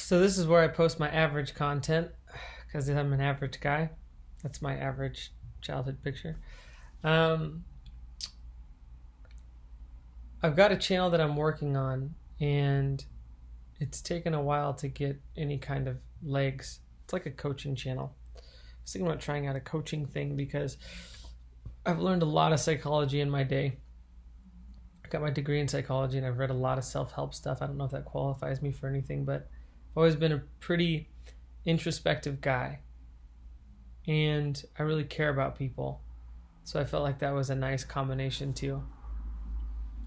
So this is where I post my average content because I'm an average guy. That's my average childhood picture. I've got a channel that I'm working on, and it's taken a while to get any kind of legs. It's like a coaching channel. I was thinking about trying out a coaching thing because I've learned a lot of psychology in my day. I got my degree in psychology, and I've read a lot of self-help stuff. I don't know if that qualifies me for anything, but I've always been a pretty introspective guy, and I really care about people. So I felt like that was a nice combination to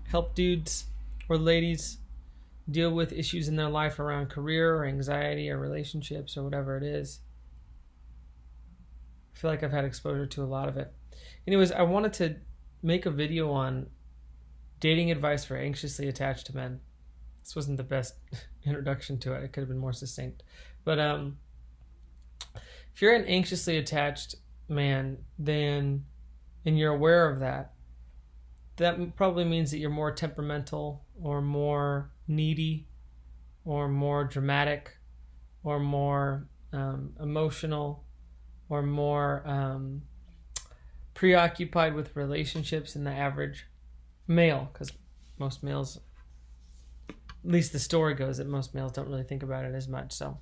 help dudes or ladies deal with issues in their life around career or anxiety or relationships or whatever it is. I feel like I've had exposure to a lot of it. Anyways, I wanted to make a video on dating advice for anxiously attached men. This wasn't the best introduction to it. It could have been more succinct. But if you're an anxiously attached man, then, and you're aware of that, that probably means that you're more temperamental or more needy or more dramatic or more emotional or more preoccupied with relationships than the average male, because most males, at least the story goes that most males don't really think about it as much. So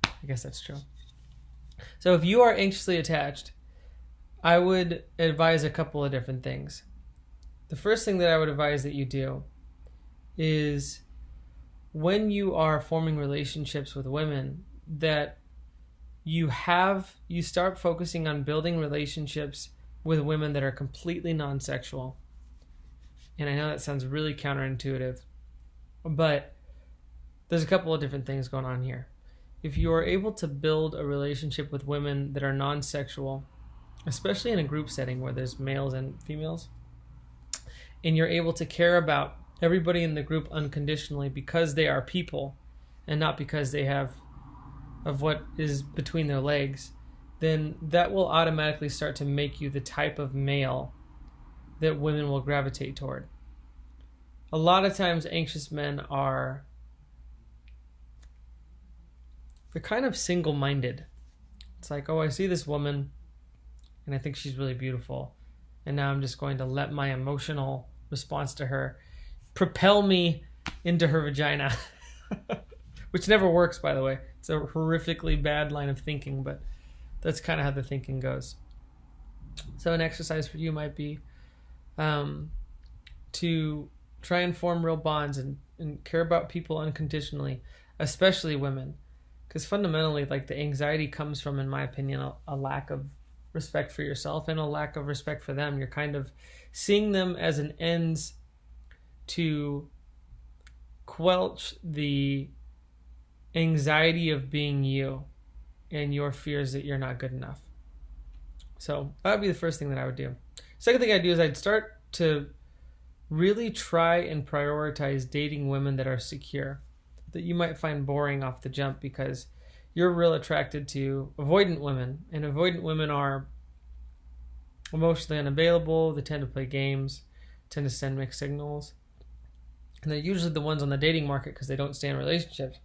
I guess that's true. So if you are anxiously attached, I would advise a couple of different things. The first thing that I would advise that you do is when you are forming relationships with women, that you start focusing on building relationships with women that are completely non-sexual. And I know that sounds really counterintuitive, but there's a couple of different things going on here. If you are able to build a relationship with women that are non-sexual, especially in a group setting where there's males and females, and you're able to care about everybody in the group unconditionally because they are people and not because they have of what is between their legs, then that will automatically start to make you the type of male that women will gravitate toward. A lot of times anxious men they're kind of single-minded. It's like, oh, I see this woman and I think she's really beautiful, and now I'm just going to let my emotional response to her propel me into her vagina. Which never works, by the way. It's a horrifically bad line of thinking, but that's kind of how the thinking goes. So an exercise for you might be to try and form real bonds and care about people unconditionally, especially women. Because fundamentally, like, the anxiety comes from, in my opinion, a lack of respect for yourself and a lack of respect for them. You're kind of seeing them as an ends to quelch the anxiety of being you and your fears that you're not good enough. So that would be the first thing that I would do. Second thing I'd do is I'd start to really try and prioritize dating women that are secure, that you might find boring off the jump because you're real attracted to avoidant women, and avoidant women are emotionally unavailable. They tend to play games, tend to send mixed signals, and they're usually the ones on the dating market because they don't stay in relationships.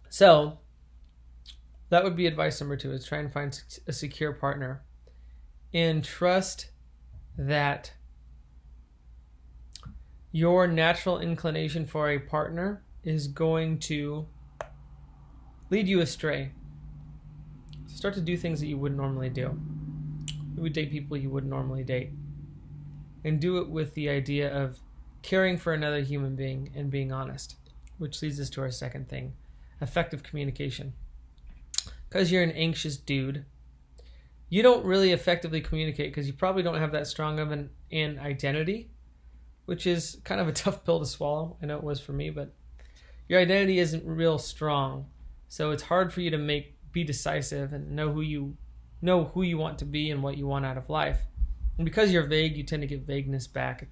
So that would be advice number 2, is try and find a secure partner and trust that your natural inclination for a partner is going to lead you astray. Start to do things that you wouldn't normally do. You would date people you wouldn't normally date. And do it with the idea of caring for another human being and being honest, which leads us to our second thing, effective communication. Because you're an anxious dude, you don't really effectively communicate because you probably don't have that strong of an identity, which is kind of a tough pill to swallow. I know it was for me, but your identity isn't real strong. So it's hard for you to be decisive and know who you want to be and what you want out of life. And because you're vague, you tend to get vagueness back.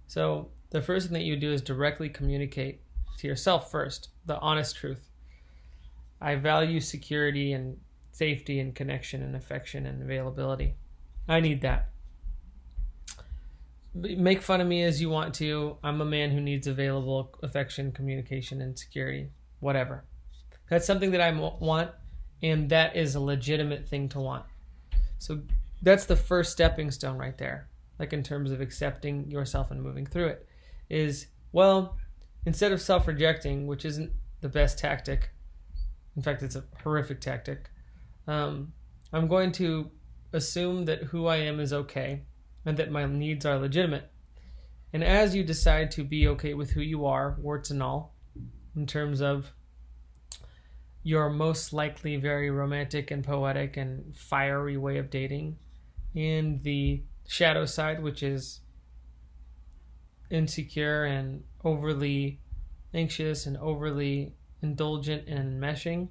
So the first thing that you do is directly communicate to yourself first, the honest truth. I value security and safety and connection and affection and availability. I need that. make fun of me as you want to. I'm a man who needs available affection, communication, and security. Whatever. That's something that I want, and that is a legitimate thing to want. So that's the first stepping stone right there. Like in terms of accepting yourself and moving through it. Is, well, instead of self-rejecting, which isn't the best tactic, in fact, it's a horrific tactic, I'm going to assume that who I am is okay and that my needs are legitimate. And as you decide to be okay with who you are, warts and all, in terms of your most likely very romantic and poetic and fiery way of dating, and the shadow side, which is insecure and overly anxious and overly indulgent and enmeshing,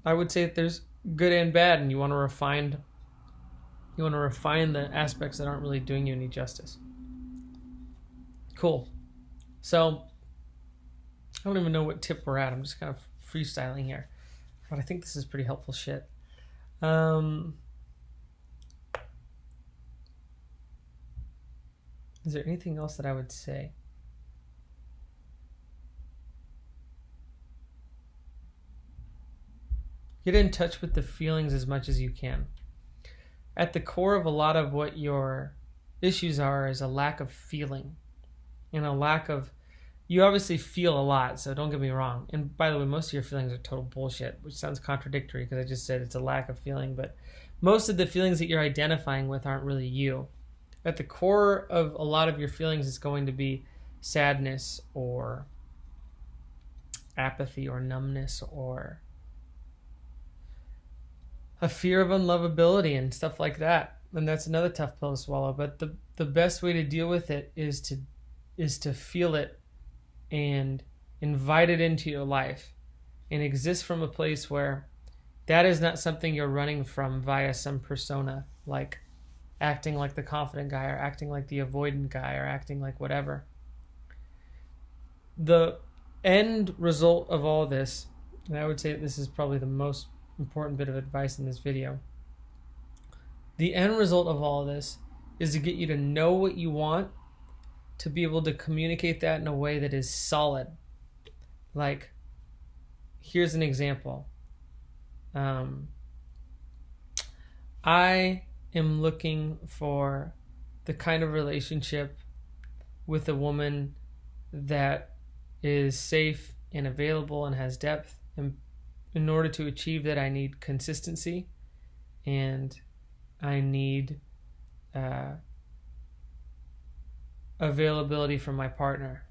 I would say that there's good and bad, and you want to refine the aspects that aren't really doing you any justice. Cool. So I don't even know what tip we're at. I'm just kind of freestyling here, but I think this is pretty helpful shit. Is there anything else that I would say? Get in touch with the feelings as much as you can. At the core of a lot of what your issues are is a lack of feeling and a lack of... You obviously feel a lot, so don't get me wrong. And by the way, most of your feelings are total bullshit, which sounds contradictory because I just said it's a lack of feeling, but most of the feelings that you're identifying with aren't really you. At the core of a lot of your feelings is going to be sadness or apathy or numbness or a fear of unlovability and stuff like that. And that's another tough pill to swallow. But the best way to deal with it is to feel it and invite it into your life and exist from a place where that is not something you're running from via some persona, like acting like the confident guy or acting like the avoidant guy or acting like whatever. The end result of all this, and I would say this is probably the most important bit of advice in this video, the end result of all of this is to get you to know what you want, to be able to communicate that in a way that is solid. Like, here's an example. I am looking for the kind of relationship with a woman that is safe and available and has depth. And in order to achieve that, I need consistency and I need availability from my partner.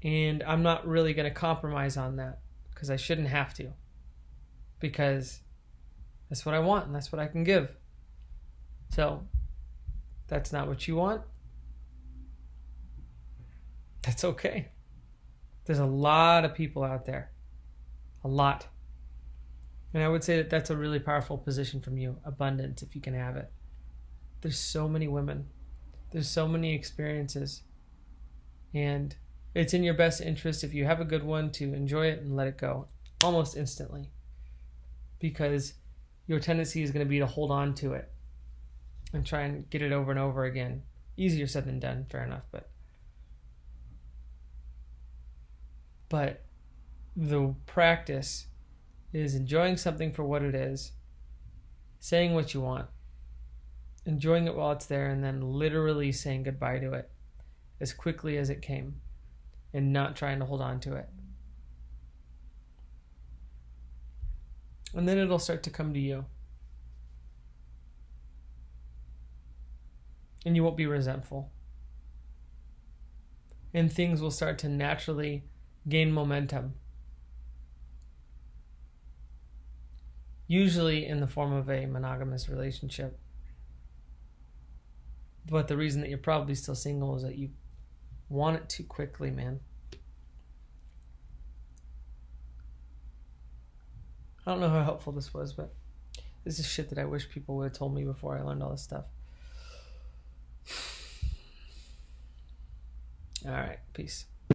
And I'm not really going to compromise on that because I shouldn't have to, because that's what I want and that's what I can give. So that's not what you want. That's okay. There's a lot of people out there. A lot. And I would say that that's a really powerful position from you. Abundance, if you can have it. There's so many women. There's so many experiences. And it's in your best interest, if you have a good one, to enjoy it and let it go almost instantly. Because your tendency is going to be to hold on to it and try and get it over and over again. Easier said than done, fair enough, but the practice is enjoying something for what it is, saying what you want, enjoying it while it's there, and then literally saying goodbye to it as quickly as it came and not trying to hold on to it. And then it'll start to come to you. And you won't be resentful. And things will start to naturally gain momentum. Usually in the form of a monogamous relationship. But the reason that you're probably still single is that you want it too quickly, man. I don't know how helpful this was, but this is shit that I wish people would have told me before I learned all this stuff. All right, peace.